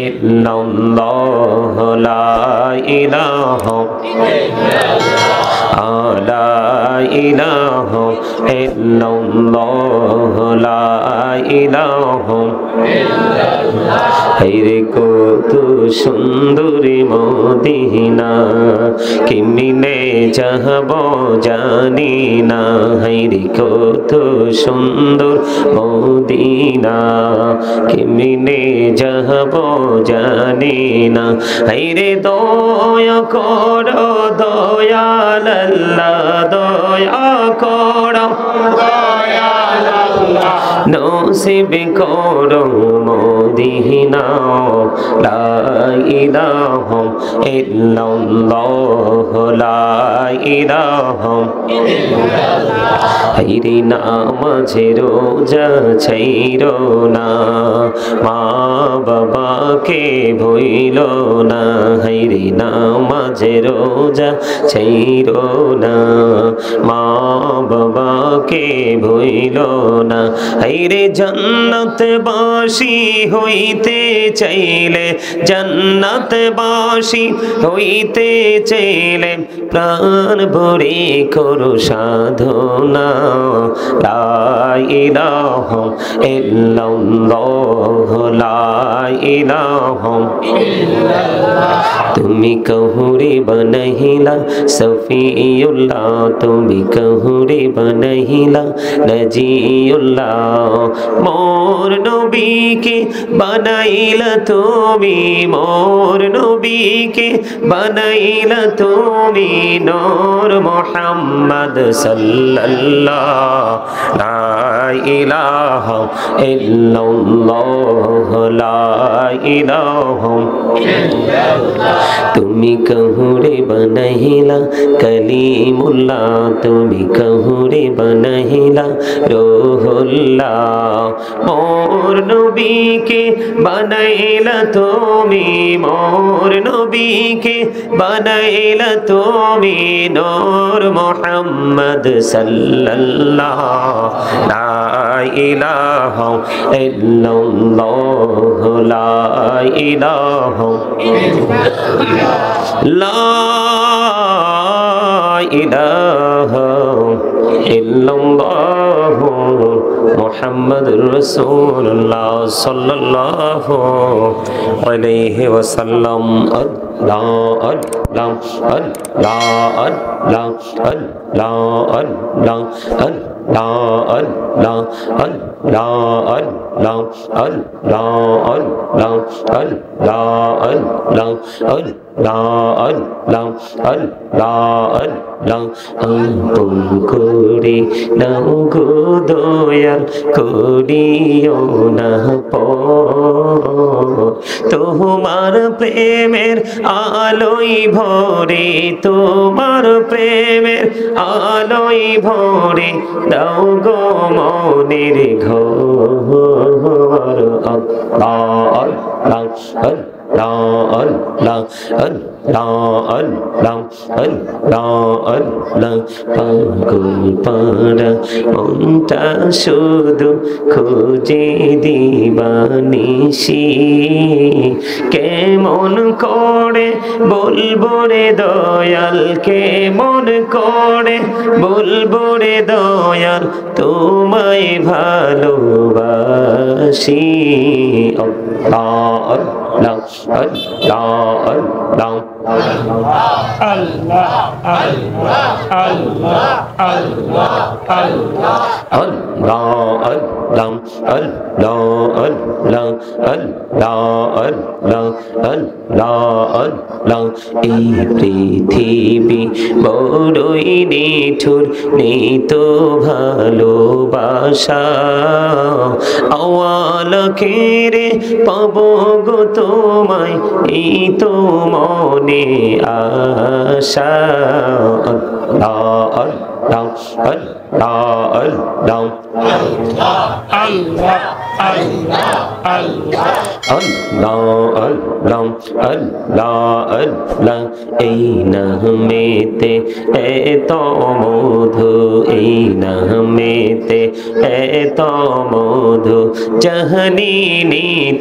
ইল্লাল্লাহ লা ইলাহা লা ইলাহা ইল্লাল্লাহ লা ইলাহা হায়রে কত সুন্দরী মদিনা কেমনে যাব জানি না হায়রে কত সুন্দর মদিনা কেমনে যাব জানি না হায়রে দয়া করো দয়াল আল্লাহ দয়া করো দয়াল আল্লাহ নসিব করো মদিনা লা ইলাহা ইল্লাল্লাহ লা ইলাহা ইল্লাল্লাহ হায়রে নামাজে রোজা ছাইরো না মা বাবাকে ভুইলো না হায়রে নামাজে রোজা ছাইরো না মা বাবাকে ভুইলো না হায়রে জান্নাতবাসী হইতে চাইলে জান্নাতবাসী হইতে চাইলে প্রাণ ভরে করো সাধনা লা ইলাহা ইল্লাল্লাহ লা ইলাহা ইল্লাল্লাহ তুমি কহুরে বনহিলা সফিউল্লাহ তুমি কহুরে বনহিলা নজিউল্লাহ মোর নবীকে বানাইলা তুমি মোর নবীকে বানাইলা তুমি নূর মুহাম্মদ সাল্লাল্লাহ লা ইলাহা ইল্লাল্লাহ লা ইলাহা ইল্লাল্লাহ তুমি কহুরে বানাইলা কলিমুল্লাহ তুমি কহুরে বানাইলা রূহুল্লাহ মোর নবীকে বানাইলা তুমি মোর নবীকে বানাইলা তুমি নূর মুহাম্মদ সাল্লাল্লাহ লা ইলাহা ইল্লাল্লাহ লা ইলাহা লা ইলাহা ইল্লাল্লাহ মুহাম্মাদুর রাসূলুল্লাহ সাল্লাল্লাহু আলাইহি ওয়াসাল্লাম আল্লাহ আল্লাহ আল্লাহ আল্লাহ আল্লাহ আল্লাহ আল্লাহ আল্লাহ আল্লাহ আল্লাহ আল্লাহ আল্লাহ আল্লাহ আল্লাহ আল্লাহ আল্লাহ আল্লাহ আপন করে নাও গো দয়াল করিও না তোমার প্রেমের আলোই ভরে তোমার প্রেমের আলোই ভরে দাও গো মনের ঘর আল্লাহ আল্লাহ আল্লাহ আল্লাহ পাগল পাড়া মনটা শুধু খোঁজে দিবানিশি কেমন করে বলবো রে দয়াল কেমন করে বলবো রে দয়াল তোমায় ভালোবাসি আল্লাহ আল্লাহ আল্লাহ আল্লাহ আল্লাহ আল্লাহ আল্লাহ আল্লাহ আল্লাহ আল্লাহ আল্লাহ আল্লাহ আল্লাহ আল্লাহ আল্লাহ আল্লাহ এই পৃথিবী বড়ই নিঠুর নেই তো ভালোবাসা আওয়ালকে রে পাবো গো তোমায় এই তো মনে আশা আল্লাহ আল্লাহ আল্লাহ আল্লাহ আল্লাহ আল্লাহ আল্লাহ আল্লাহ আল্লাহ আল্লাহ এই নামেতে এত মধু এই নামেতে এত মধু জাহানি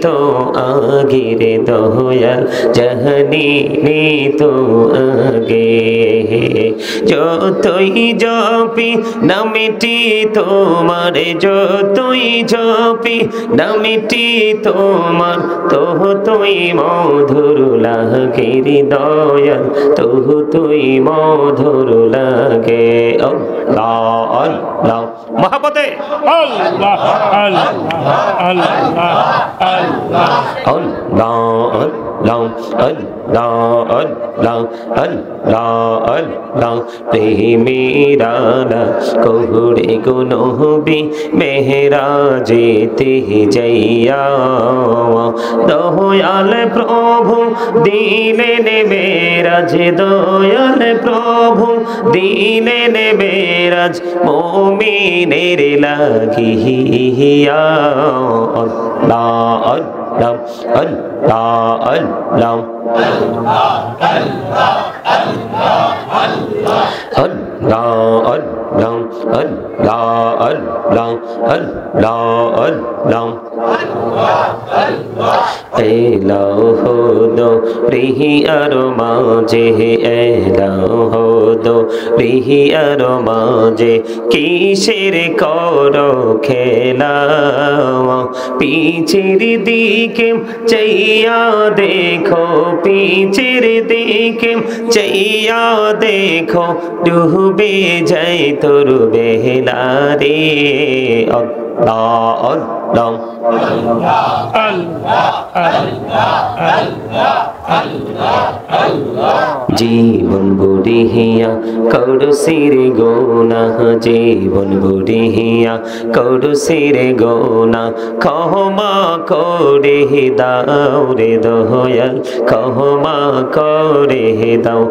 তো আগের দয়াল জাহানি তো আগে যতই জপি নামটি তোমার যতই জপি নামটি তোমার তুই মধুর লাগে দয়াল তুই মধুর লাগে আল্লাহ আল্লাহ মহব্বতে আল্লাহ আল্লাহ আল্লাহ আল্লাহ আল্লাহ আল্লাহ আল্লাহ আল্লাহ আল্লাহ আল্লাহ প্রেমেরানা কোহরে গো নবী মেহরাজেতে যাইয়া দয়াল প্রভু দিলেন মেরাজ দয়াল প্রভু দিলেন মেরাজ মুমিনের লাগিয়া আল্লাহ আল্লাহ আল্লাহ আল্লাহ রিহিয়ার মাঝে রিহিয়ার মাঝে কিসের কর খেলা পিছের দিকে চাইয়া দেখো পিছের দিকে চাইয়া দেখো ডুবে যাই তোর বেলা রে আল্লাহ আল্লাহ জীবন বুড়িয়া করুসির গোনা জীবন বুড়িয়া করুসির গোনা ক্ষমা করে দাও রে দয়াল ক্ষমা করে দাও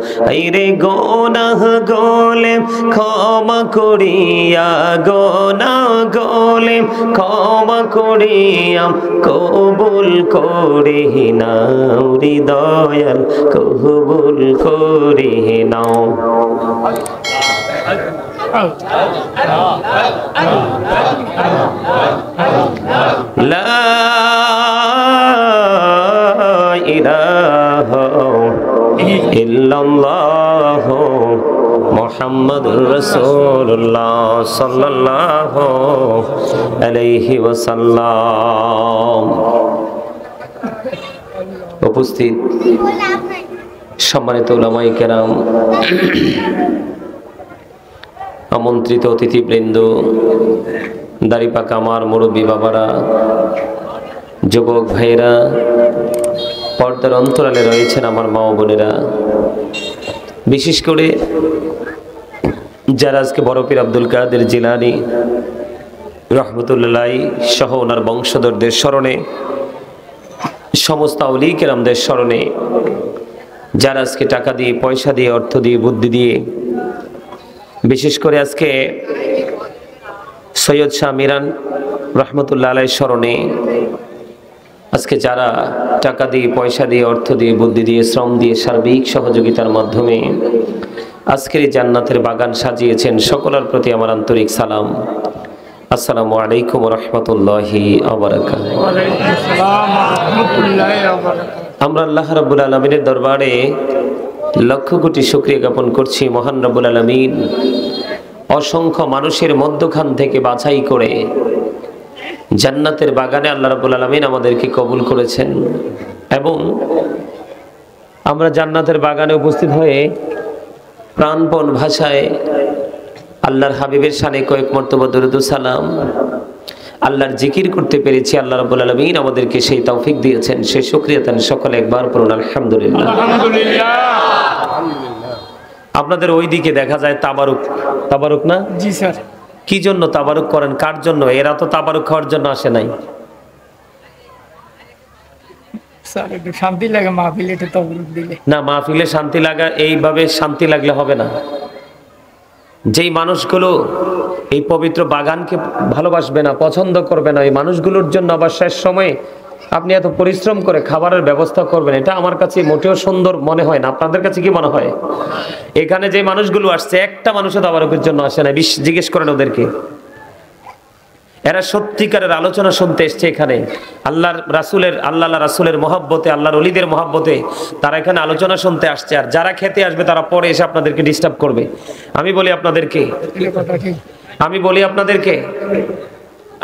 রে গোনা গোলে ক্ষমা করিয়া গোনা গোলে ক্ষমা করিয়া কবুল করে নাও রে দয়াল কবুল করে নাও লা ইলাহা ইল্লাল্লাহ মুহাম্মাদুর রাসূলুল্লাহ সাল্লাল্লাহু আলাইহি ওয়াসাল্লাম। উপস্থিত সম্মানিত উলামায়ে কেরাম, আমন্ত্রিত অতিথিবৃন্দ, দাড়িপাকা আমার মুরব্বী বাবারা, যুবক ভাইরা, পর্দার অন্তরালে রয়েছেন আমার মা ও বোনেরা, বিশেষ করে যারা আজকে বড় পীর আব্দুল কাদের জিলানী রহমতুল্লাহ সহ ওনার বংশধরদের স্মরণে, সমস্ত আউলিয়া কেরামদের স্মরণে যারা আজকে টাকা দিয়ে, পয়সা দিয়ে, অর্থ দিয়ে, বুদ্ধি দিয়ে, বিশেষ করে আজকে সৈয়দ শাহ মিরান রহমতুল্লাহ আলাইহির স্মরণে আজকে যারা টাকা দিয়ে, পয়সা দিয়ে, অর্থ দিয়ে, বুদ্ধি দিয়ে, শ্রম দিয়ে, সার্বিক সহযোগিতার মাধ্যমে আজকের এই জান্নাতের বাগান সাজিয়েছেন, সকলের প্রতি আমার আন্তরিক সালাম। আসসালামু আলাইকুম ওয়া রাহমাতুল্লাহি ওয়া বারাকাতুহু। আমরা আল্লাহ রাব্বুল আলামিনের দরবারে লক্ষ কোটি শুকরিয়া জ্ঞাপন করছি। মহান রাব্বুল আলামিন অসংখ্য মানুষের মধ্যখান থেকে বাছাই করে জান্নাতের বাগানে আল্লাহ রাব্বুল আলামিন আমাদেরকে কবুল করেছেন এবং আমরা জান্নাতের বাগানে উপস্থিত হয়ে প্রাণপণ ভাষায় আল্লাহর হাবিবের শানে কয়েক মর্তবা দরুদ ও সালাম, আল্লাহর জিকির করতে পেরেছি। আল্লাহ রাব্বুল আলামিন আমাদেরকে সেই তৌফিক দিয়েছেন, সেই শুকরিয়া তান সকলে একবার পড়ুন আলহামদুলিল্লাহ। আপনাদের ওইদিকে দেখা যায় তাবারুক, তাবারুক না? জি স্যার। কি জন্য তাবারুক করেন, কার জন্য? এরা তো তাবারুক খাওয়ার জন্য আসে নাই। স্যার একটু শান্তি লাগে মাহফিলে, একটু তাবারুক দিলে। না, মাহফিলে শান্তি লাগা, এইভাবে শান্তি লাগলে হবে না। যেই মানুষগুলো এই পবিত্র বাগানকে ভালোবাসবে না, পছন্দ করবে না, এই মানুষগুলোর জন্য আবার শেষ সময়ে আপনি এত পরিশ্রম করে খাবারের ব্যবস্থা করবেন, এটা আমার কাছে মোটেও সুন্দর মনে হয় না। আপনাদের কাছে কি মনে হয়? এখানে যে মানুষগুলো আসছে, একটা মানুষও তাবারকের জন্য আসে না। জিজ্ঞেস করেন ওদেরকে। এরা সত্যিকারের আলোচনা শুনতে এসছে এখানে, আল্লাহ রাসূলের মহব্বতে, আল্লাহর ওলিদের মহব্বতে তারা এখানে আলোচনা শুনতে আসছে। আর যারা খেতে আসবে তারা পরে এসে আপনাদেরকে ডিস্টার্ব করবে। আমি বলি আপনাদেরকে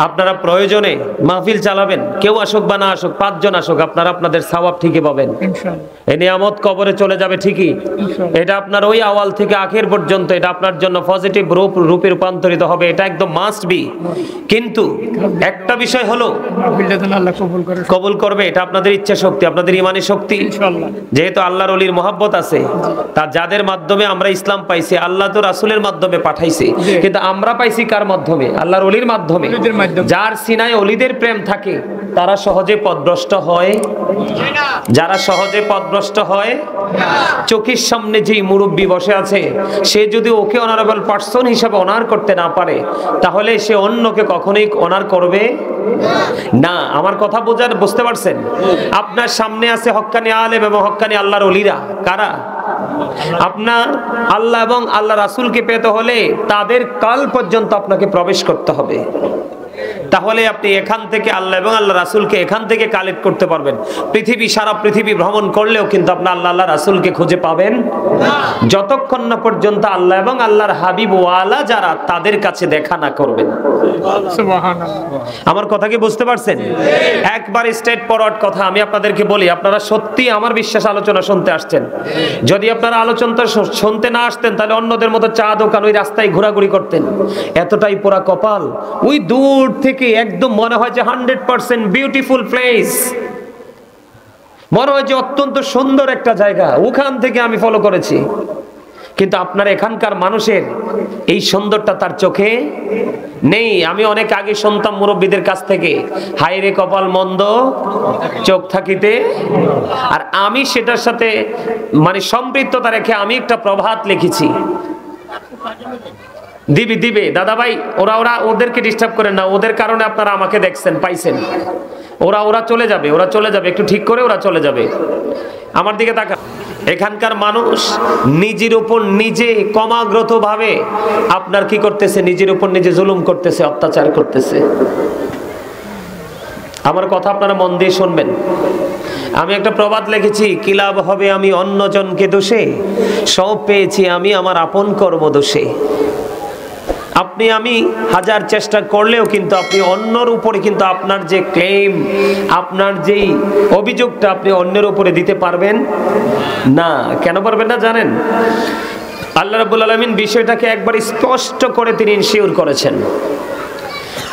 আপনারা প্রয়োজনে মাহফিল চালাবেন, কেউ আসুক বা না আসুক, 5 জন আসুক, আপনারা আপনাদের সওয়াব ঠিকই পাবেন। এই নিয়ামত কবরে চলে যাবে ঠিকই, এটা আপনার ওই আওয়াল থেকে আখের পর্যন্ত এটা আপনার জন্য পজিটিভ রূপে রূপান্তরিত হবে, এটা একদম মাস্ট বি। কিন্তু একটা বিষয় হলো কবুল করবে, এটা আপনাদের ইচ্ছা শক্তি, আপনাদের ইমানি শক্তি। যেহেতু আল্লাহর ওলির মহব্বত আছে, তা যাদের মাধ্যমে আমরা ইসলাম পাইছি, আল্লাহ তো রাসূলের মাধ্যমে পাঠাইছে, কিন্তু আমরা পাইছি কার মাধ্যমে? আল্লাহর ওলির মাধ্যমে। যার সিনায় ওলিদের প্রেম থাকে তারা সহজে পথভ্রষ্ট হয়। যারা সহজে পথভ্রষ্ট হয়, চোখের সামনে যেই মুরব্বী বসে আছে, সে যদি ওকে অনারেবল পার্সন হিসেবে অনার করতে না পারে, তাহলে সে অন্যকে কখনোই অনার করবে না। আমার কথা বুঝতে পারছেন? আপনার সামনে আছে হক্কানি আলেম এবং হক্কানি আল্লাহর ওলিরা। কারা? আপনার আল্লাহ এবং আল্লাহ রাসূলকে পেতে হলে তাদের কাল পর্যন্ত আপনাকে প্রবেশ করতে হবে। তাহলে আপনি এখান থেকে আল্লাহ এবং আল্লাহ রাসূলকে এখান থেকে কালেক্ট করতে পারবেন। সারা পৃথিবী ভ্রমণ করলেও কিন্তু আপনি আল্লাহ রাসূলকে খুঁজে পাবেন না, যতক্ষণ না পর্যন্ত আল্লাহ এবং আল্লাহর হাবিব ওয়ালা যারা তাদের কাছে দেখা না করবেন। আমার কথা কি বুঝতে পারছেন? একবার স্ট্রেট ফরওয়ার্ড কথা আমি আপনাদেরকে বলি, আপনারা সত্যি আমার বিশ্বাস আলোচনা শুনতে আসছেন। যদি আপনারা আলোচনা শুনতে না আসতেন, তাহলে অন্যদের মতো চা দোকান ওই রাস্তায় ঘোরাঘুরি করতেন। এতটাই পোড়া কপাল, ওই দূর থেকে একদম মনে হয় যে 100% বিউটিফুল প্লেস, মনে হয় যে অত্যন্ত সুন্দর একটা জায়গা, ওখান থেকে আমি ফলো করেছি। কিন্তু আপনার এখানকার মানুষের এই সুন্দরটা তার চোখে নেই। আমি অনেক আগে শুনতাম মুরব্বীদের কাছ থেকে, হায়রে কপাল মন্দ চোখ থাকিতে। আর আমি সেটার সাথে মানে সম্পৃক্ততা রেখে আমি একটা প্রভাত লিখেছি। দিবে দাদা ভাই, ওদেরকে ডিস্টার্ব করেন না, ওদের কারণে আপনারা আমাকে দেখছেন, পাইছেন। ওরা চলে যাবে, একটু ঠিক করে ওরা চলে যাবে। আমার দিকে তাকা। এখানকার মানুষ নিজের উপর নিজে ক্রমাগত ভাবে আপনার কি করতেছে? নিজের উপর নিজে জুলুম করতেছে, অত্যাচার করতেছে। আমার কথা আপনারা মন দিয়ে শুনবেন। আমি একটা প্রবাদ লিখেছি, কি লাভ হবে আমি অন্যজনকে দোষে, সব পেয়েছি আমি আমার আপন কর্ম দোষে। আপনি আমি হাজার চেষ্টা করলেও কিন্তু আপনি অন্যর উপরে কিন্তু আপনার যে ক্লেম, আপনার যেই অভিযোগটা আপনি অন্যের উপরে দিতে পারবেন না। কেন পারবেন না জানেন? আল্লাহ রাব্বুল আলামিন বিষয়টাকে একবার স্পষ্ট করে তিনি ইনশিওর করেছেন।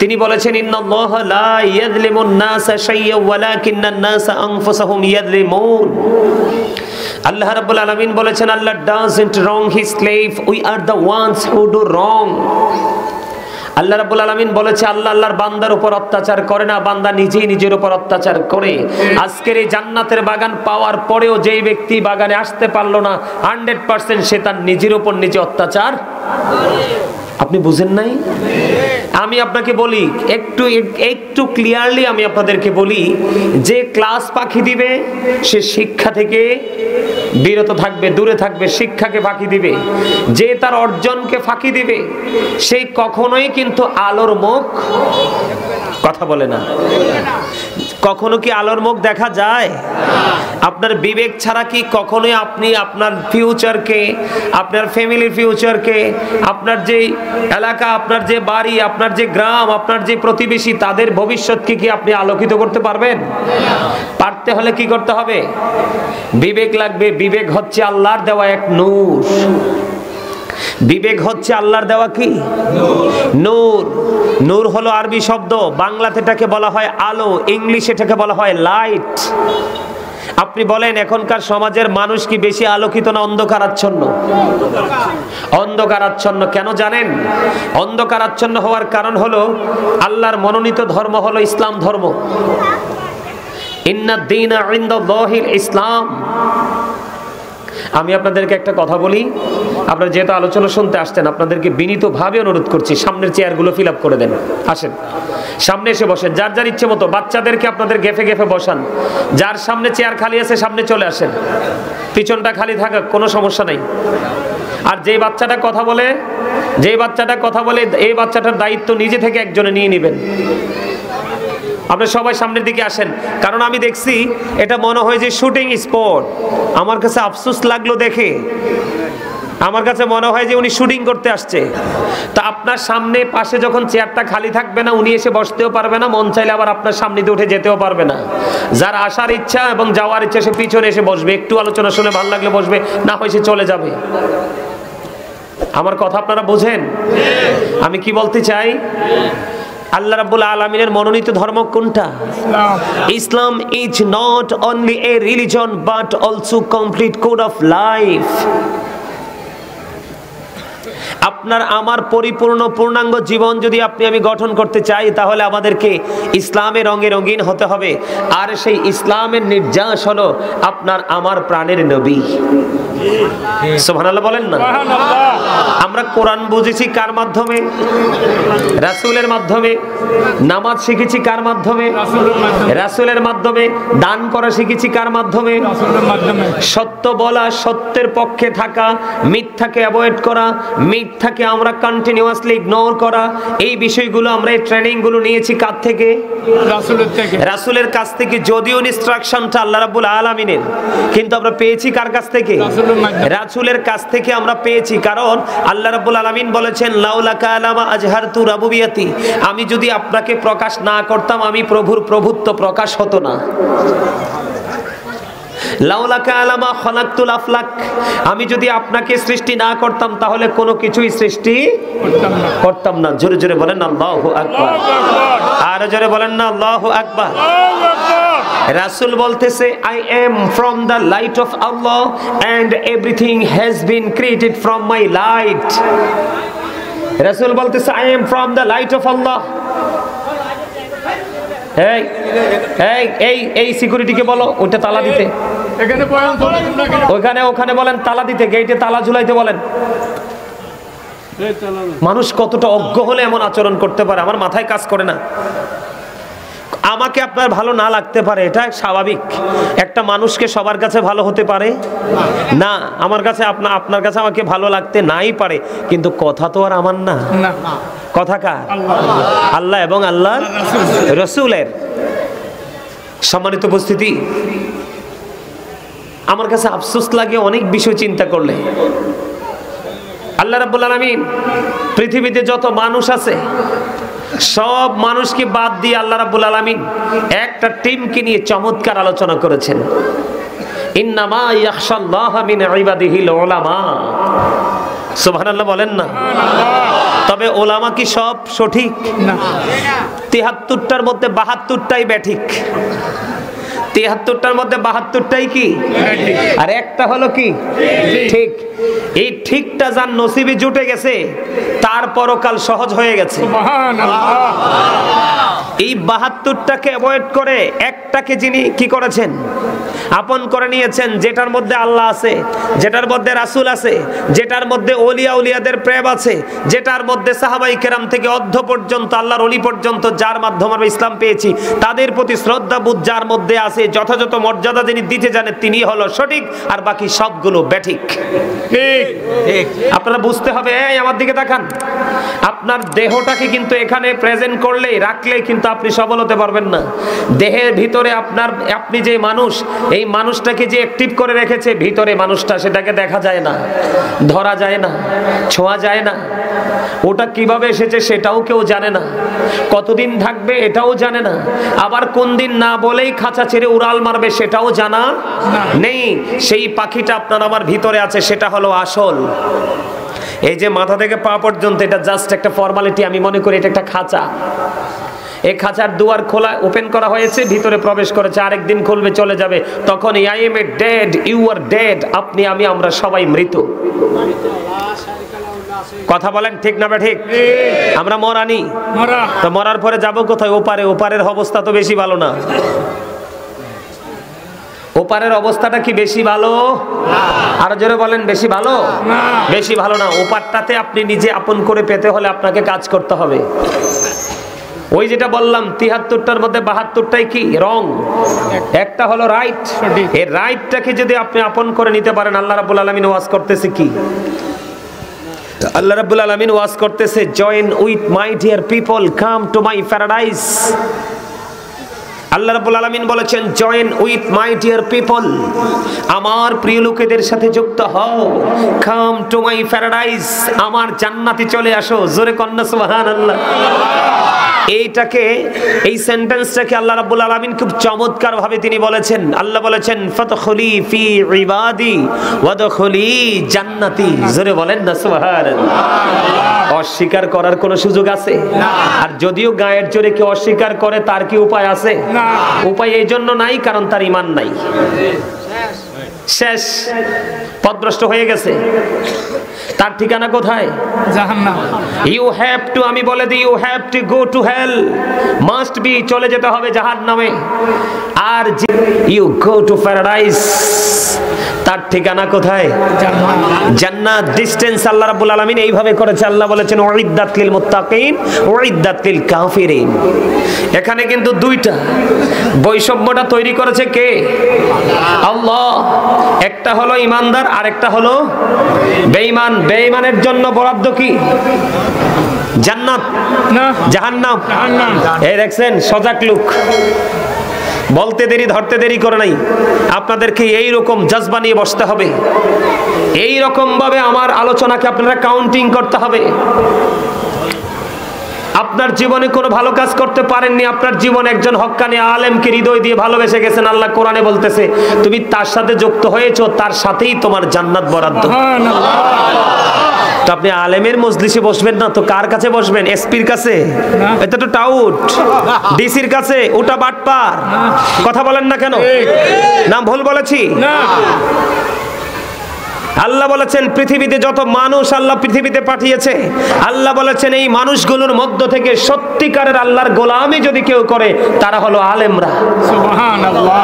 তিনি বলেছেন, ইন্নাল্লাহা লা ইয়াযলিমুন নাসা শাইয়্যান ওয়ালাকিন্নান নাসা আনফুসাহুম ইয়াযলিমুন। আল্লাহ রাব্বুল আলামিন বলেছেন, আল্লাহ doesn't wrong his slave, we are the ones who do wrong। আল্লাহ রাব্বুল আলামিন বলেছে, আল্লাহর বান্দার উপর অত্যাচার করে না, বান্দা নিজেই নিজের উপর অত্যাচার করে। আজকের এই জান্নাতের বাগান পাওয়ার পরেও যেই ব্যক্তি বাগানে আসতে পারলো না, 100% সে তার নিজের উপর নিজে অত্যাচার। আপনি বুঝেন নাই? আমি আপনাকে বলি, একটু ক্লিয়ারলি আমি আপনাদেরকে বলি, যে ক্লাস ফাঁকি দিবে সে শিক্ষা থেকে বিরত থাকবে, দূরে থাকবে, শিক্ষাকে ফাঁকি দিবে। যে তার অর্জনকে ফাঁকি দিবে সে কখনোই কিন্তু আলোর মুখ, কথা বলে না। কখনো কি আলোর মুখ দেখা যায়? আপনার বিবেক ছাড়া কি কখনোই আপনি আপনার ফিউচারকে, আপনার ফ্যামিলির ফিউচারকে, আপনার যে এলাকা, আপনার যে বাড়ি, আপনার যে গ্রাম, আপনার যে প্রতিবেশী, তাদের ভবিষ্যৎকে কি আপনি আলোকিত করতে পারবেন? পারতে হলে কি করতে হবে? বিবেক লাগবে। বিবেক হচ্ছে আল্লাহর দেওয়া এক নূর। বিবেক হচ্ছে আল্লাহর দেওয়া কি? নূর। নূর হলো আরবি শব্দ, বাংলাতে এটাকে বলা হয় আলো, ইংলিশে এটাকে বলা হয় লাইট। আপনি বলেন এখনকার সমাজের মানুষ কি বেশি আলোকিত না অন্ধকারাচ্ছন্ন? অন্ধকারাচ্ছন্ন। কেন জানেন? অন্ধকারাচ্ছন্ন হওয়ার কারণ হলো আল্লাহর মনোনীত ধর্ম হলো ইসলাম ধর্ম। ইন্নাদ দীনা ইনদাল্লাহিল ইসলাম। আমি আপনাদেরকে একটা কথা বলি, আপনারা যেহেতু আলোচনা শুনতে আসছেন, আপনাদেরকে বিনীতভাবে অনুরোধ করছি সামনের চেয়ারগুলো ফিল আপ করে দেন। আসেন সামনে এসে বসেন, যার যার ইচ্ছে মতো। বাচ্চাদেরকে আপনাদের গেফে গেফে বসান, যার সামনে চেয়ার খালি আছে সামনে চলে আসেন, পিছনটা খালি থাকা কোনো সমস্যা নাই। আর যেই বাচ্চাটা কথা বলে এই বাচ্চাটার দায়িত্ব নিজে থেকে একজনে নিয়ে নেবেন। আপনারা সবাই সামনের দিকে আসেন, কারণ আমি দেখছি এটা মনে হয় যে শুটিং স্পট। আমার কাছে আফসোস লাগলো দেখে, আমার কাছে মনে হয় যে উনি শুটিং করতে আসছে। তা আপনার সামনে পাশে যখন চেয়ারটা খালি থাকবে না, উনি এসে বসতেও পারবে না, মন চাইলে আবার আপনার সামনে দিয়ে উঠে যেতেও পারবে না। যার আসার ইচ্ছা এবং যাওয়ার ইচ্ছা সে পিছনে এসে বসবে, একটু আলোচনা শুনে ভালো লাগলে বসবে, না হয় সে চলে যাবে। আমার কথা আপনারা বোঝেন আমি কি বলতে চাই? আল্লাহ রাব্বুল আলামিনের মনোনীত ধর্ম কোনটা? Islam is not only a religion but also complete code of life. আপনার আমার পরিপূর্ণ পূর্ণাঙ্গ জীবন যদি আমি গঠন করতে চাই, তাহলে আমাদেরকে ইসলামের রঙে রঙিন হতে হবে। আর সেই ইসলামের নির্যাস হলো আপনার আমার প্রাণের নবী। সুবহানাল্লাহ বলেন না? আমরা কোরআন বুঝেছি কার মাধ্যমে? রাসূলের মাধ্যমে। নামাজ শিখেছি কার মাধ্যমে? রাসূলের মাধ্যমে। দান করা শিখেছি কার মাধ্যমে? সত্য বলা, সত্যের পক্ষে থাকা, মিথ্যাকে অ্যাভয়েড করা, মিথ্যাকে আমরা কন্টিনিউয়াসলি ইগনোর করা, এই বিষয়গুলো আমরা এই ট্রেনিংগুলো নিয়েছি কার থেকে? রাসূলের থেকে। রাসূলের কাছ থেকে। যদিও ইনস্ট্রাকশনটা আল্লাহ রাব্বুল আলামিনের, কিন্তু আমরা পেয়েছি কার কাছ থেকে? রাসূলের কাছ থেকে আমরা পেয়েছি। কারণ আল্লাহ রাব্বুল আলামিন বলেছেন, লাউলাকা আলামা আজহারতু রাবুবিয়াতি, আমি যদি আপনাকে প্রকাশ না করতাম, আমি প্রভুর প্রভুত্ব প্রকাশ হতো না। লাউলাকা আলামা খলাকতুল আফলাক, আমি যদি আপনাকে সৃষ্টি না করতাম তাহলে কোনো কিছুই সৃষ্টি করতাম না। জোরে জোরে বলেন আল্লাহু আকবার। আর জোরে বলেন না আল্লাহু আকবার। রাসূল বলতেছে, I am from the light of Allah and everything has been created from my light. রাসূল বলতেছে, I am from the light of Allah. এই এই এই এই সিকিউরিটিকে বলো ওটা তালা দিতে। এখানে বয়ান চলে, ওখানে বলেন তালা দিতে, গেটে তালা ঝুলাইতে বলেন। মানুষ কতটা অজ্ঞ হলে এমন আচরণ করতে পারে, আমার মাথায় কাজ করে না। আমাকে আপনার ভালো না লাগতে পারে, এটা স্বাভাবিক। একটা মানুষকে সবার কাছে ভালো হতে পারে না। আমার কাছে আপনার কাছে আমাকে ভালো লাগতে নাই পারে, কিন্তু কথা তো আর আমার না। কথা কার? আল্লাহ এবং আল্লাহর রাসূলের। সম্মানিত উপস্থিতি, আমার কাছে আফসোস লাগে অনেক বিষয় চিন্তা করলে। আল্লাহ রাব্বুল আলামিন পৃথিবীতে যত মানুষ আছে সব মানুষকে বাদ দিয়ে আল্লাহ রাব্বুল আলামিন একটা টিমকে নিয়ে চমৎকার আলোচনা করেছেন। ইন্নামা ইয়াখশাল্লাহা মিন ইবাদিহিল উলামা। সুবহানাল্লাহ বলেন না? তবে ওলামা কি সব সঠিক? না। ৭৩টার মধ্যে ৭২টাই ব্যাঠিক। ৭৩টার মধ্যে ৭২টাই কি? আর একটা হলো কি ঠিক। এই ঠিকটা যার নসিবে জুটে গেছে তার পরকাল সহজ হয়ে গেছে। এই ৭২টাকে অ্যাভয়েড করে একটাকে যিনি কি করেছেন? আপন করে নিয়েছেন, যেটার মধ্যে আল্লাহ আছে, যেটার মধ্যে রাসূল আছে, যেটার মধ্যে ওলিয়া উলিয়াদের প্রেম আছে, যেটার মধ্যে সাহাবাই কেরাম থেকে অর্ধ পর্যন্ত আল্লাহর ওলি পর্যন্ত যার মাধ্যমে আমরা ইসলাম পেয়েছি, তাদের প্রতি শ্রদ্ধাবোধ যার মধ্যে আছে, যথাযথ মর্যাদা যিনি দিতে জানেন তিনি হলো সঠিক, আর বাকি সবগুলো ব্যাঠিক। ঠিক ঠিক আপনারা বুঝতে হবে। এই আমার দিকে তাকান। আপনার দেহটাকে কিন্তু এখানে প্রেজেন্ট করলেই রাখলেই কিন্তু আপনি সফল হতে পারবেন না। দেহের ভিতরে আপনি যে মানুষ, এই মানুষটাকে যে অ্যাক্টিভ করে রেখেছে ভিতরে মানুষটা, সেটাকে দেখা যায় না, ধরা যায় না, ছোঁয়া যায় না। ওটা কিভাবে এসেছে সেটাও কেউ জানে না, কতদিন থাকবে এটাও জানে না, আবার কোন দিন না বলেই খাঁচা ছেড়ে উড়াল মারবে সেটাও জানা নেই। সেই পাখিটা আপনার আমার ভিতরে আছে, সেটা হলো আসল। এই যে মাথা থেকে পা পর্যন্ত এটা জাস্ট একটা ফর্মালিটি। আমি মনে করি এটা একটা খাঁচা। এই খাঁচার দুয়ার খোলা, ওপেন করা হয়েছে, ভিতরে প্রবেশ করেছে, আরেকদিন খুলবে চলে যাবে। তখন I am a dead, you are dead, আপনি আমি আমরা সবাই মৃত। কথা বলেন ঠিক না বে ঠিক? আমরা মরানি, তো মরার পরে যাব কোথায়? ওপারে। ওপারের অবস্থা তো বেশি ভালো না। ওপারের অবস্থাটা কি বেশি ভালো? আরো জোরে বলেন, বেশি ভালো? বেশি ভালো না। ওপারটাতে আপনি নিজে আপন করে পেতে হলে আপনাকে কাজ করতে হবে। ওই যেটা বললাম ৭৩টার মধ্যে ৭২টাই কি রং, একটা হলো রাইট। এই রাইটটাকে যদি আপনি আপন করে নিতে পারেন, আল্লাহ রাব্বুল আলামিন ওয়াজ করতেছে কি? আল্লাহ রাব্বুল আলামিন ওয়াজ করতেছে, join with my dear people, come to my paradise. আল্লাহ রাব্বুল আলামিন বলেছেন, join with my dear people, আমার প্রিয় লোকেদের সাথে যুক্ত হও। কাম টু মাই প্যারাডাইস, আমার জান্নাতে চলে আসো। জোরে কন্না সুবহানাল্লাহ। এইটাকে, এই সেন্টেন্সটাকে আল্লাহ রাব্বুল আলামিন খুব চমৎকার ভাবে তিনি বলেছেন। আল্লাহ বলেছেন, ফাদখুলি ফি ইবাদি ওয়াদখুলি জান্নাতি। জোরে বলেন না সুবহানাল্লাহ। অস্বীকার করার কোনো সুযোগ আছে? আর যদিও গায়ের জোরে কেউ অস্বীকার করে, তার কি উপায় আছে? উপায় এই জন্য নাই, কারণ তার ঈমান নাই। শেষ, পথভ্রষ্ট হয়ে গেছে। তার ঠিকানা কোথায়? জাহান্নাম। ইউ হ্যাভ টু, আমি বলে দিই, you have to go to hell, must be, চলে যেতে হবে জাহান্নামে। আর ইউ গো টু প্যারাডাইস, তার ঠিকানা কোথায়? জান্নাত। ডিসটেন্স আল্লাহ রাব্বুল আলামিন এইভাবে করেছে। আল্লাহ বলেছেন, উইদ্দাত লিল মুত্তাকিন উইদ্দাত লিল কাফিরিন। এখানে কিন্তু দুইটা, বৈষম্যটা তৈরি করেছে কে? আল্লাহ। একটা হলো ইমানদার, আর একটা হলো বেঈমান। বেঈমানের জন্য বরাদ্দ কি? জান্নাত না জাহান্নাম? এই দেখছেন, সজাগ লোক, বলতে দেরি ধরতে দেরি করে নাই। আপনাদেরকে এই রকম জজবা নিয়ে বসতে হবে, এই রকম ভাবে আমার আলোচনাকে আপনারা কাউন্টিং করতে হবে। আপনার জীবনে কোনো ভালো কাজ করতে পারেননি, আপনার জীবনে একজন হক্কানি আলেমকে হৃদয় দিয়ে ভালোবেসে গেছেন। আল্লাহ কোরআনে বলতেছে, তুমি তার সাথে যুক্ত হয়েছো, তার সাথেই তোমার জান্নাত বরাদ্দ। তো আপনি আলেমের মজলিসে বসবেন না তো কার কাছে বসবেন? এসপির কাছে? এটা তো টাউট। ডিসির কাছে? ওটা বাটপার। কথা বলেন না কেন? নাম ভুল বলেছি? আল্লাহ বলেছেন, পৃথিবীতে যত মানুষ আল্লাহ পৃথিবীতে পাঠিয়েছে, আল্লাহ বলেছেন এই মানুষগুলোর মধ্য থেকে সত্যিকারের আল্লাহর গোলামি যদি কেউ করে, তারা হলো আলেমরা। সুবহানাল্লাহ।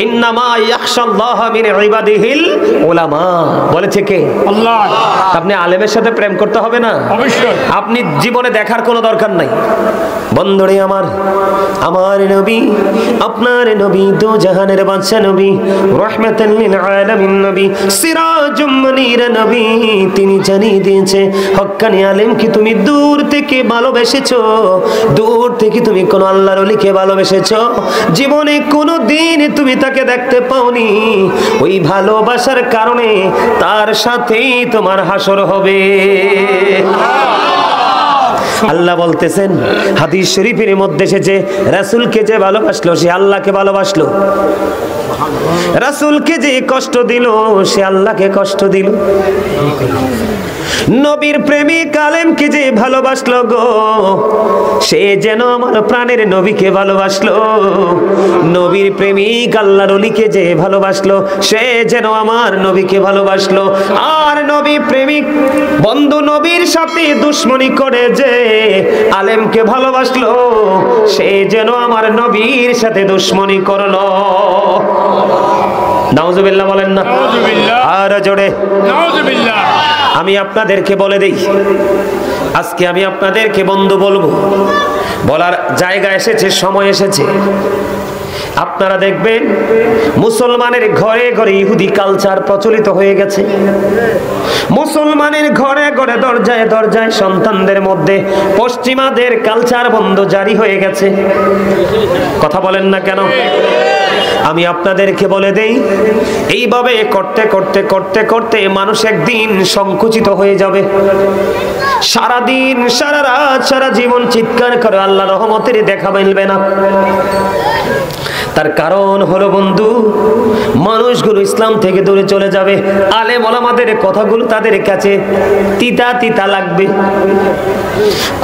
ইন্নামা ইয়াখশাল্লাহ মিন ইবাদিহিল উলামা, বলেছে কে? আল্লাহ। আপনি আলেমের সাথে প্রেম করতে হবে না? অবশ্যই। আপনি জীবনে দেখার কোনো দরকার নাই। বন্ধুরে আমার, আমার নবী, আপনার নবী, দু জাহানের বাদশা নবী, রাহমাতাল লিল আলামিন নবী, সিরাজুম মুনীর নবী, তিনি জানিয়ে দিয়েছে, হক্কানি আলেম কি তুমি দূর থেকে ভালোবেসেছো, দূর থেকে তুমি কোন আল্লাহর ওলিকে ভালোবেসেছো, জীবনে কোনো দিন তুমি তাকে দেখতে পাওনি, ওই ভালোবাসার কারণে তার সাথেই তোমার হাসর হবে। আল্লাহ বলতেছেন, হাদিস শরীফের মধ্যে এসেছে, রাসূলকে যে ভালোবাসলো সে আল্লাহকে ভালোবাসলো, রাসূলকে যে কষ্ট দিল সে আল্লাহকে কষ্ট দিল। নবীর প্রেমিক আলেমকে যে ভালোবাসলো গো, সে যেন আমার প্রাণের নবীকে ভালোবাসলো। নবীর প্রেমিক আল্লাহর ওলিকে যে ভালোবাসলো, সে যেন আমার নবীকে ভালোবাসলো। আর নবী প্রেমিক বন্ধু নবীর সাথে দুশমনি করে যে আলেমকে ভালোবাসলো, সে যেন আমার নবীর সাথে দুশমনি করলো। নাউজুবিল্লাহ বলেন না? আর জোরে নাউজুবিল্লাহ। আমি আপনাদেরকে বলে দেই, আজকে আমি আপনাদেরকে বন্ধু বলবো, বলার জায়গা এসেছে, সময় এসেছে। আপনারা দেখবেন মুসলমানের ঘরে ঘরে ইহুদি কালচার প্রচলিত হয়ে গেছে। মুসলমানের ঘরে ঘরে দরজায় দরজায় সন্তানদের মধ্যে পশ্চিমাদের কালচার বন্ধ জারি হয়ে গেছে। কথা বলেন না কেন? আমি আপনাদেরকে বলে দেই, এইভাবে করতে করতে করতে করতে মানুষ একদিন সংকুচিত হয়ে যাবে। সারা দিন সারা রাত সারা জীবন চিৎকার করে আল্লাহ রহমতের দেখা মিলবে না। তার কারণ হলো বন্ধু, মানুষগুলো ইসলাম থেকে দূরে চলে যাবে। আলেম ওলামাদের কথাগুলো তাদের কাছে তিতা তিতা লাগবে,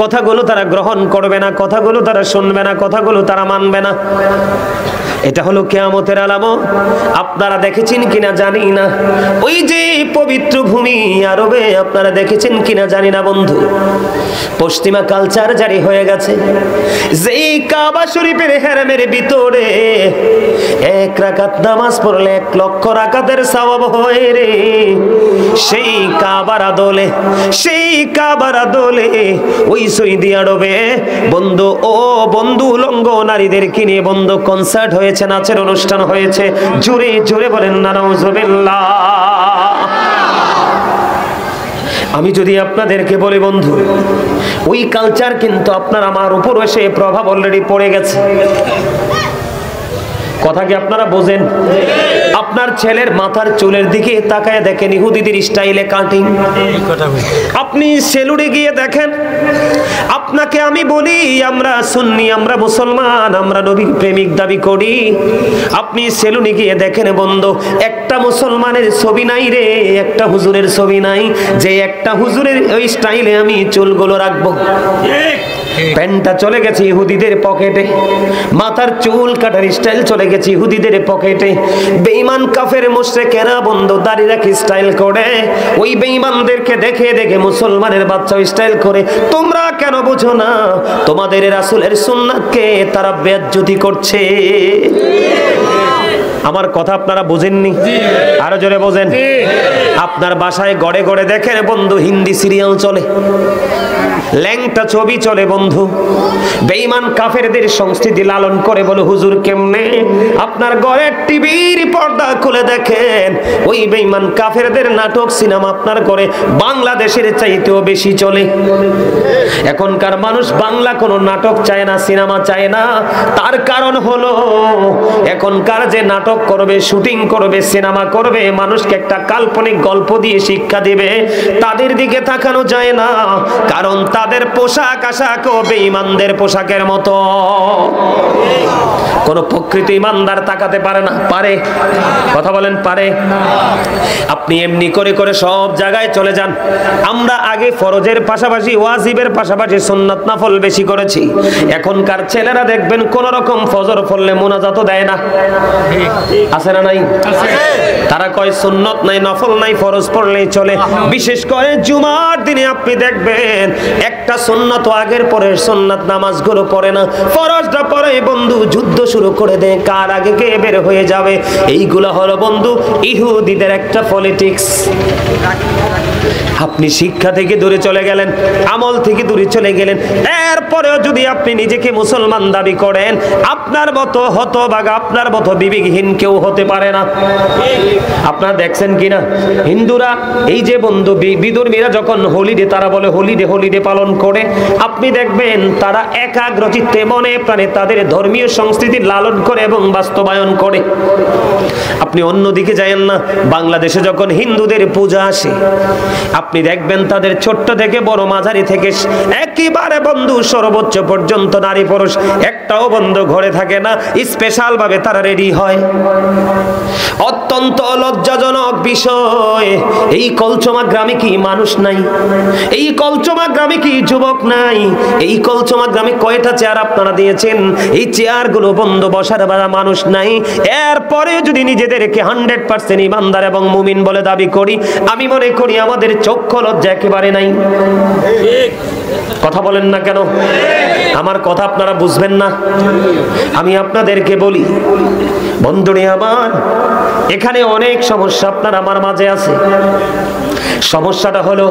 কথাগুলো তারা গ্রহণ করবে না, কথাগুলো তারা শুনবে না, কথাগুলো তারা মানবে না। এটা হলো কিয়ামতের আলামত। আপনারা দেখেছেন কিনা জানি না, ওই যে পবিত্র ভূমি আরবে আপনারা দেখেছেন কিনা জানি না বন্ধু, পশ্চিমা কালচার জারি হয়ে গেছে। যেই কাবা শরীফের হেরামের ভিতরে এক রাকাত নামাজ পড়লে 1 লক্ষ রাকাতের সওয়াব হয় রে। সেই কাবার আদলে, সেই কাবার আদলে ওই সৌদি আরবে বন্ধু, ও বন্ধু, উলঙ্গ নারীদেরকে নিয়ে বন্ধু কনসার্ট হয়েছে, নাচের অনুষ্ঠান হয়েছে। জোরে জোরে বলেন না নাউজুবিল্লাহ। আমি যদি আপনাদেরকে বলি বন্ধু, ওই কালচার কিন্তু আপনার আমার উপর এসে প্রভাব অলরেডি পড়ে গেছে। কথা কি আপনারা বোঝেন? আপনার ছেলের মাথার চুলের দিকে তাকায় দেখেন ইহুদিদের স্টাইলে কাটিং। আপনি সেলুনে গিয়ে দেখেন, আপনাকে আমি বলি আমরা সুন্নি, আমরা মুসলমান, আমরা নবী প্রেমিক দাবি করি। আপনি সেলুনে গিয়ে দেখেন বন্ধু, একটা মুসলমানের ছবি নাই রে, একটা হুজুরের ছবি নাই যে একটা হুজুরের ওই স্টাইলে আমি চুলগুলো রাখবো। প্যান্টটা চলে গেছে ইহুদিদের পকেটে, মাথার চুল কাটার স্টাইল চলে গেছে ইহুদিদের পকেটে। বেঈমান কাফের মুশরিকেরা বন্ধু দাড়ি রাখি স্টাইল করে, ওই বেঈমানদেরকে দেখে দেখে মুসলমানের বাচ্চা স্টাইল করে। তোমরা কেন বুঝো না তোমাদের রাসূলের সুন্নাতকে তারা বেইজ্জতি করছে? আমার কথা আপনারা বুঝেননি? আরো জোরে বোঝেন। আপনার বাসায় গড়ে গড়ে দেখেন বন্ধু হিন্দি সিরিয়াল চলে, ল্যাংটা ছবি চলে বন্ধু, বেঈমান কাফেরদের সংস্কৃতি লালন করে। বলো হুজুর কেমনে? আপনার ঘরের টিভির পর্দা খুলে দেখেন ওই বেঈমান কাফেরদের নাটক সিনেমা আপনার ঘরে বাংলাদেশের চাইতেও বেশি চলে। এখনকার মানুষ বাংলা কোনো নাটক চায় না, সিনেমা চায় না। তার কারণ হলো এখনকার যে নাটক করবে, শুটিং করবে, সিনেমা করবে, মানুষকে একটা কাল্পনিক গল্প দিয়ে শিক্ষা দিবে, তাদের দিকে তাকানো যায় না। কারণ তাদের পোশাক আশাকও বেঈমানদের পোশাকের মতো। কোন প্রকৃত ইমানদার তাকাতে পারে না? পারে? কথা বলেন পারে? আপনি এমনি করে করে সব জায়গায় চলে যান। আমরা আগে ফরজের পাশাপাশি ওয়াজিবের পাশাপাশি সুন্নাত নফল বেশি করেছি। এখনকার ছেলেরা দেখবেন কোন রকম ফজর পড়লে মুনাজাতও দেয় না, আছে না নাই? তারা কয় সুন্নত নাই, নফল নাই, ফরজ পড়লেই চলে। বিশেষ করে জুমার দিনে আপনি দেখবেন একটা সুন্নাত আগের পরে সুন্নাত নামাজগুলো পড়ে না, ফরজটা পড়ে বন্ধু যুদ্ধ শুরু করে দেয়, কার আগে কে বের হয়ে যাবে। এইগুলো হলো বন্ধু ইহুদিদের একটা পলিটিক্স। আপনি শিক্ষা থেকে দূরে চলে গেলেন, আমল থেকে দূরে চলে গেলেন, এরপরেও যদি আপনি নিজেকে মুসলমান দাবি করেন, আপনার মতো হতভাগা, আপনার মতো বিবেকহীন কেউ হতে পারে না। আপনারা দেখছেন কিনা হিন্দুরা এই যে বন্ধু বিধর্মীরা যখন হোলিডে, তারা বলে হোলিডে হোলিডে পালন করে, আপনি দেখবেন তারা একাগ্রচিত্তে মনে প্রাণে তাদের ধর্মীয় সংস্কৃতি লালন করে এবং বাস্তবায়ন করে। আপনি অন্যদিকে যায়েন না, বাংলাদেশে যখন হিন্দুদের পূজা আসে আপনি দেখবেন তাদের ছোট্ট থেকে বড়, মাঝারি থেকে একেবারে বন্ধু সর্বোচ্চ পর্যন্ত নারী পুরুষ একটাও বন্ধু ঘরে থাকে না, স্পেশাল ভাবে তারা রেডি হয়। অত্যন্ত লজ্জাজনক বিষয়, এই কলচমা গ্রামে কি মানুষ নাই? এই কলচমা গ্রামে কি যুবক নাই? এই কলচমা গ্রামে কয়টা চেয়ার আপনারা দিয়েছেন? এই চেয়ারগুলো বন্ধ বসার বেলা মানুষ নাই। এরপরে যদি নিজেদেরকে 100% ইমানদার এবং মুমিন বলে দাবি করি, আমি মনে করি আমাদের চক্ষু লজ্জা একেবারে নাই। কথা বলেন না কেন? আমার কথা আপনারা বুঝবেন না। আমি আপনাদেরকে বলি বন্ধুরে আমার, এখানে অনেক সমস্যা আপনার আমার মাঝে আছে। সমস্যাটা হলো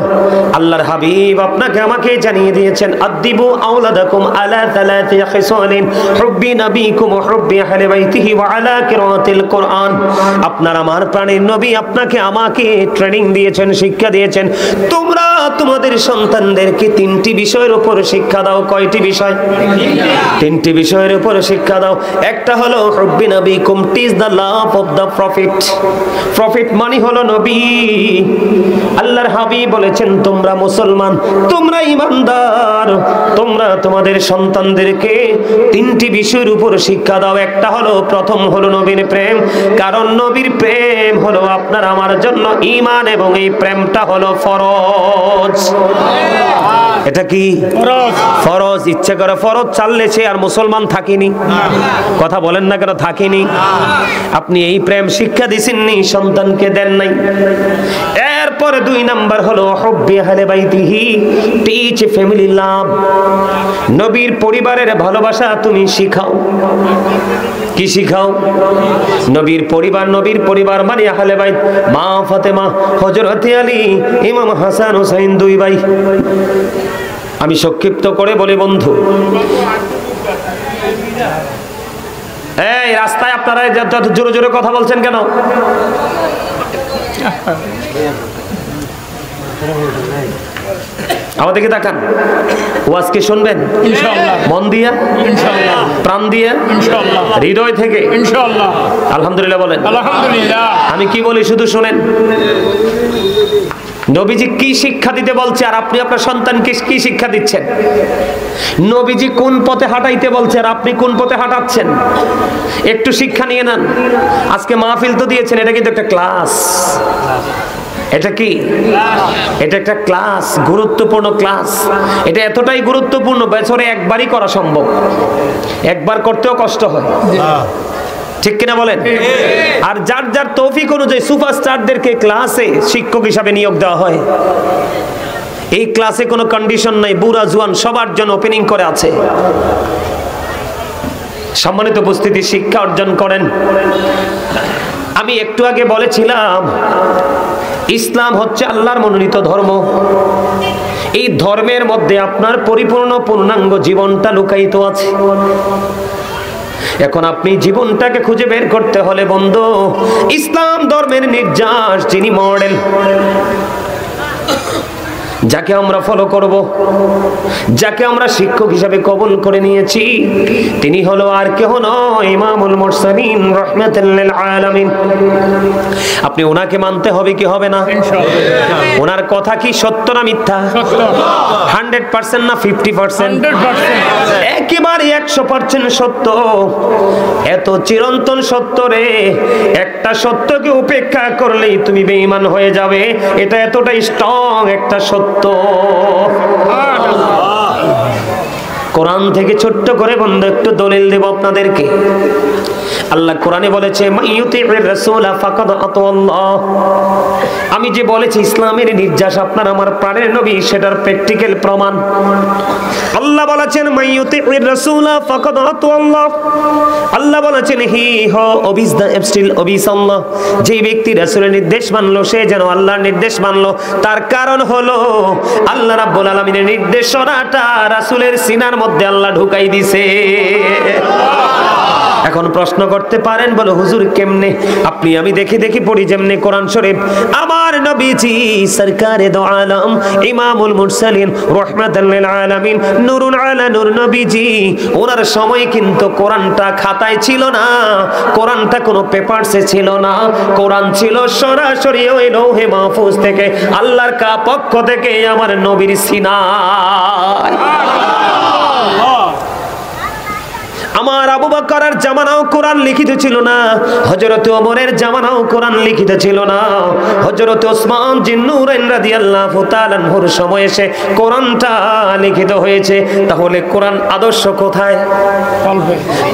আল্লাহর হাবিব আপনাকে আমাকে জানিয়ে দিয়েছেন, আদিবু আওলাদাকুম আলা সালাতি খিসালিন হুব্বি নবীকুম হুব্বি আহলি বাইতিহি ওয়া আলা কিরাতিল কুরআন। আপনার আমার প্রাণের নবী আপনাকে আমাকে ট্রেনিং দিয়েছেন, শিক্ষা দিয়েছেন, তোমরা তোমাদের সন্তানদেরকে 3টি বিষয়ের উপর শিক্ষা দাও। কয়টি বিষয়? 3টি বিষয়ের উপর শিক্ষা দাও। একটা হলো হুব্বি নবীকুম, it's the love of the prophet. Prophet মানে হলো নবী। আল্লাহর হাবিব বলেছেন, তোমরা মুসলমান, তোমরা ঈমানদার, তোমরা তোমাদের সন্তানদেরকে তিনটি বিষয়ের উপর শিক্ষা দাও। একটা হলো, প্রথম হলো নবীর প্রেম, কারণ নবীর প্রেম হলো আপনার আমার জন্য ঈমান, এবং এই প্রেমটা হলো ফরজ। এটা কি ফরজ? ইচ্ছে করে ফরজ চাললে সে আর মুসলমান থাকিনি। কথা বলেন না কেন থাকিনি? আপনি এই প্রেম শিক্ষা দিছেননি, সন্তানকে দেন নাই। এরপরে 2 নাম্বার হলো হুব্বি আহলে বাইতিহি, টিচ ফ্যামিলি লাভ। নবীর পরিবারের ভালোবাসা তুমি শিখাও। কি শিখাও? নবীর পরিবার। নবীর পরিবার মানে আহলে বাইত, মা ফাতেমা, হযরত আলী, ইমাম হাসান হুসাইন, 2 ভাই। আমি সংক্ষিপ্ত করে বলি বন্ধু, এই রাস্তায় আপনারা যত জোরে জোরে কথা বলছেন কেন? আমাদেরকে তাকান, ওয়াজকে শুনবেন ইনশাআল্লাহ, মন দিয়া ইনশাআল্লাহ, প্রাণ দিয়া ইনশাআল্লাহ, হৃদয় থেকে ইনশাআল্লাহ। আলহামদুলিল্লাহ বলেন আলহামদুলিল্লাহ। আমি কি বলি শুধু শুনেন। নবীজি কি শিক্ষা দিতে বলছে আর আপনি আপনার সন্তানকে কি শিক্ষা দিচ্ছেন? নবীজি কোন পথে হাঁটাইতে বলছে আর আপনি কোন পথে হাঁটাচ্ছেন? একটু শিক্ষা নিয়ে নেন। আজকে মাহফিল তো দিয়েছেন, এটা কিন্তু একটা ক্লাস। এটা কি? এটা একটা ক্লাস, গুরুত্বপূর্ণ ক্লাস। এটা এতটাই গুরুত্বপূর্ণ, বছরে একবারই করা সম্ভব, একবার করতেও কষ্ট হয়। ঠিক কিনা বলেন? আর যার যার তৌফিক অনুযায়ী সুপারস্টারদেরকে ক্লাসে শিক্ষক হিসাবে নিয়োগ দেওয়া হয়। এই ক্লাসে কোনো কন্ডিশন নাই, বুড়া জোয়ান সবার জন্য ওপেনিং করে আছে। সম্মানিত উপস্থিতি, শিক্ষা অর্জন করেন। আমি একটু আগে বলেছিলাম, ইসলাম হচ্ছে আল্লাহর মনোনীত ধর্ম। এই ধর্মের মধ্যে আপনার পরিপূর্ণ পূর্ণাঙ্গ জীবনটা লুকায়িত আছে। এখন আপনি জীবনটাকে খুঁজে বের করতে হলে বন্ধু, ইসলাম ধর্মের নির্যাস যিনি মডেল, যাকে আমরা ফলো করব, যাকে আমরা শিক্ষক হিসাবে কবুল করে নিয়েছি, তিনি হলো আর কেহ নয়, ইমামুল মুরসালিন রাহমাতুল লিল আলামিন। আপনি ওনাকে মানতে হবে কি হবে না? ইনশাআল্লাহ। ওনার কথা কি সত্য না মিথ্যা? সত্য। 100% না 50%? 100%। একেবারে 100% সত্য। এত চিরন্তন সত্য রে, একটা সত্যকে উপেক্ষা করলেই তুমি বেঈমান হয়ে যাবে। এটা এতটাই স্ট্রং একটা সত্য। কোরআন থেকে ছোট্ট করে বন্ধু একটু দলিল দেব আপনাদেরকে। আল্লাহ কোরআনে বলেছে, মাইয়ুতির রাসূলা ফাকাদ আতাল্লাহ। আমি যে বলেছি ইসলামের নির্যাস আপনার আমার প্রাণের নবী, সেটার প্র্যাকটিক্যাল প্রমাণ। আল্লাহ বলেছেন, মাইয়ুতির রাসূলা ফাকাদ আতাল্লাহ। আল্লাহ বলেছেন, হি হো ওবিস দা এবস্টিল ওবিস আল্লাহ। যে ব্যক্তি রাসূলের নির্দেশ মানলো, সে যেন আল্লাহর নির্দেশ মানলো। তার কারণ হলো আল্লাহ রাব্বুল আলামিনের নির্দেশনাটা রাসূলের সিনার মধ্যে আল্লাহ ঢুকাই দিছে। এখন প্রশ্ন করতে পারেন, বলো হুজুর কেমনে? আপনি আমি দেখি দেখি পড়ি যেমনে কোরআন শরীফ। আমার নবীজি সরকারে দো আলম, ইমামুল মুরসালিন রাহমাতুল লিল আলামিন, নূরুন আলা নূর নবীজি, ওনার সময় কিন্তু কোরআনটা খাতায় ছিল না, কোরআনটা কোনো পেপারসে ছিল না। কোরআন ছিল সরাসরি ওই লৌহে মাহফুজ থেকে, আল্লাহর পক্ষ থেকে আমার নবীর সিনায়। আমার আবু বকরের জামানাও কোরআন লিখিত ছিল না, হযরত ওমরের জামানাও কোরআন লিখিত ছিল না, হযরত ওসমান জিন্নুরাইন রাদিয়াল্লাহু তাআলা আনহুর সময়ে এসে কোরআনটা লিখিত হয়েছে। তাহলে কোরআন আদর্শ কোথায়?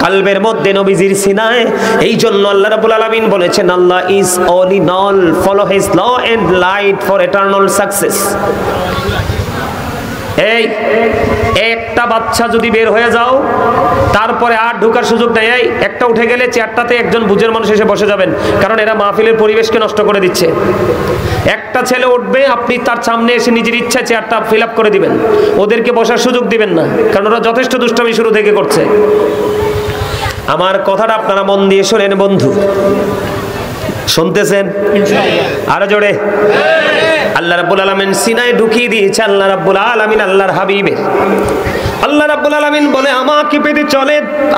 কলবের মধ্যে, নবীজির সিনায়। এই জন্য আল্লাহ রাব্বুল আলামিন বলেছেন, আল্লাহ is all in all, follow his law and light for eternal success. এই একটা বাচ্চা যদি বের হয়ে যাও, তারপরে আর ঢোকার সুযোগ নেই। এই একটা উঠে গেলে চেয়ারটাতে একজন বুঝের মানুষ এসে বসে যাবেন, কারণ এরা মাহফিলের পরিবেশকে নষ্ট করে দিচ্ছে। একটা ছেলে উঠবে, আপনি তার সামনে এসে নিজের ইচ্ছা চেয়ারটা ফিল আপ করে দিবেন, ওদেরকে বসার সুযোগ দিবেন না, কারণ ওরা যথেষ্ট দুষ্টামি শুরু থেকে করছে। আমার কথাটা আপনারা মন দিয়ে শোনেন বন্ধু, শুনতেছেন? আরো জোরে। আল্লাহ রাব্বুল আলামিন সিনায় ঢুকিয়ে দিয়েছে আল্লাহ রাব্বুল আলামিন আল্লাহর হাবিবের। আল্লাহ রাব্বুল আলামিন বলে,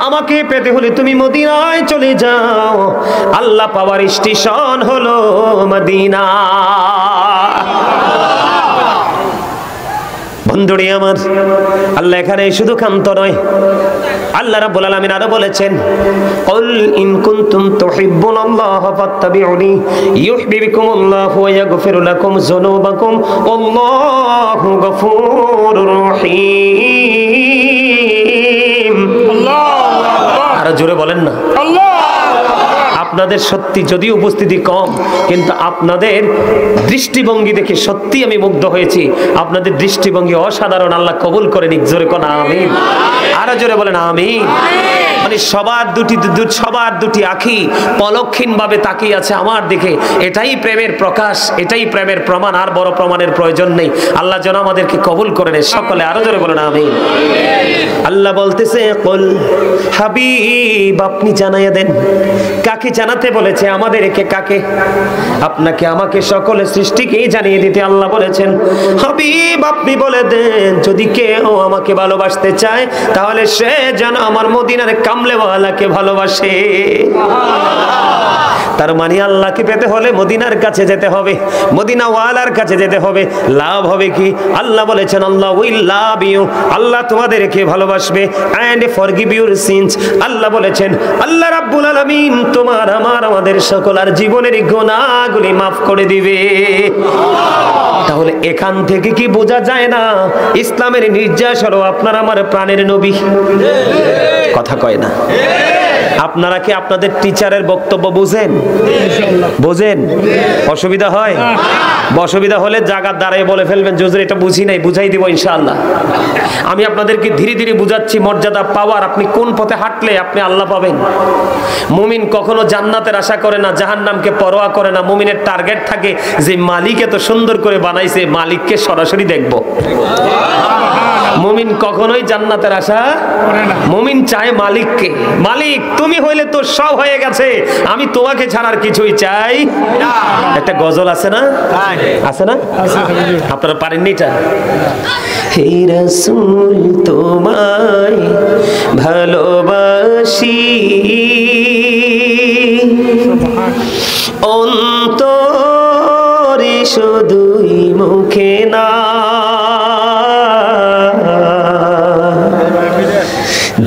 আমাকে পেতে হলে তুমি মদিনায় চলে যাও। আল্লাহ পাওয়ার স্টেশন হলো মদিনা। বন্ধুরে আমার, আল্লাহ এখানে শুধু ক্ষান্ত নয়, আল্লাহ রাব্বুল আলামিন আরো বলেছেন, কুল ইন কুনতুম তুহিব্বুনাল্লাহ ফাত্তাবিউনি ইউহিব্বুকুমুল্লাহু ওয়া ইয়াগফির লাকুম যুনুবাকুম আল্লাহু গফুরুর রহিম। আরো জোরে বলেন না। আপনাদের সত্যি যদিও উপস্থিতি কম, কিন্তু আপনাদের দৃষ্টিভঙ্গি দেখে সত্যি আমি মুগ্ধ হয়েছি। আপনাদের দৃষ্টিভঙ্গি অসাধারণ, আল্লাহ কবুল করে নিক। জোরে কোন আমিন। আরো জোরে বলেন আমিন। মানে সবার দুটি আঁখি পলক্ষহীন ভাবে তাকিয়ে আছে আমার দিকে। এটাই প্রেমের প্রকাশ, এটাই প্রেমের প্রমাণ। আর বড় প্রমাণের প্রয়োজন নেই। আল্লাহ যেন আমাদেরকে কবুল করে নেয় সকলে। আরো জোরে বলেন আমিন। আল্লাহ বলতেছে, কুল হাবিব, আপনি জানাইয়া দেন। কাকে জানাতে বলেছে? আমাদেরকে। কাকে? আপনাকে, আমাকে, সকল সৃষ্টিকেই জানিয়ে দিতে আল্লাহ বলেছেন। হাবিব, আপনি বলে দেন, যদি কেউ আমাকে ভালোবাসতে চায় তাহলে সে যেন আমার মদিনার কামলেওয়ালাকে ভালোবাসে। তার মানে আল্লাহকে পেতে হলে মদিনার কাছে যেতে হবে, মদিনাওয়ালার কাছে যেতে হবে। লাভ হবে কি? আল্লাহ বলেছেন, আল্লাহ উইল লাভ ইউ, আল্লাহ তোমাদেরকে ভালোবাসবে, এন্ড ফরগিভ ইউর সিনস। আল্লাহ বলেছেন, আল্লাহ রাব্বুল আলামিন তোমার আমার আমাদের সকল আর জীবনের গুনাহগুলি মাফ করে দিবে। তাহলে এখান থেকে কি বোঝা যায় না ইসলামের নির্যাস হলো আপনার আমার প্রাণের নবী? কথা কয় না। আপনারা কি আপনাদের টিচারের বক্তব্য বুঝেন? বুঝেন? অসুবিধা হয়? অসুবিধা হলে জায়গার দাঁড়ায় বলে ফেলবেন, হুজুর এটা বুঝি নাই, বুঝাই দিব ইনশাআল্লাহ। আমি আপনাদেরকে ধীরে ধীরে বুঝাচ্ছি মর্যাদা পাওয়ার। আপনি কোন পথে হাঁটলে আপনি আল্লাহ পাবেন। মুমিন কখনো জান্নাতের আশা করে না, জাহান্নামকে পরোয়া করে না। মুমিনের টার্গেট থাকে যে মালিক এত সুন্দর করে বানাইছে, মালিককে সরাসরি দেখব। মুমিন কখনোই জান্নাতের আশা করে না। মুমিন চায় মালিককে। মালিক তুমি হইলে তো সব হয়ে গেছে, আমি তোমাকে ছাড়ার কিছুই চাই না। একটা গজল আছে না? আছে না? আপনারা পারেননি এটা? হে রাসূল তোমায় ভালোবাসি, অন্তরে শুধুই মুখে না,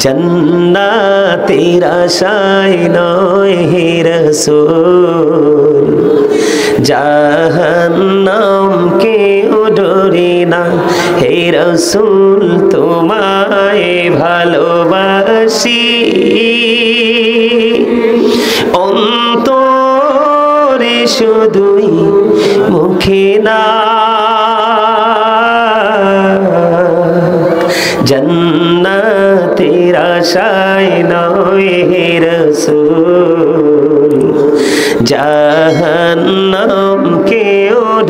জান্নাতের আশায় নয় হে রাসূল, জাহান্নামকে ডরি না। হে রাসূল তোমায় ভালোবাসি, অন্তরে শুধুই মুখে না, জান্নাতের আশায় নয় হে রাসূল, জাহান্নামকে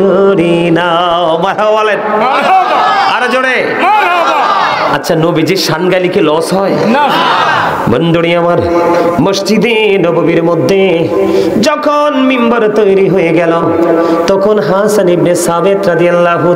ডরি না। মারহাবা বলেন। আরো জোরে। আচ্ছা, নবীজির শান গাইলে কি লস হয়? না। বন্ধুরি আমার, মসজিদে নববীর মধ্যে যখন মিম্বার তৈরি হয়ে গেল, তখন হাসান ইবনে সাবিত রাদিয়াল্লাহু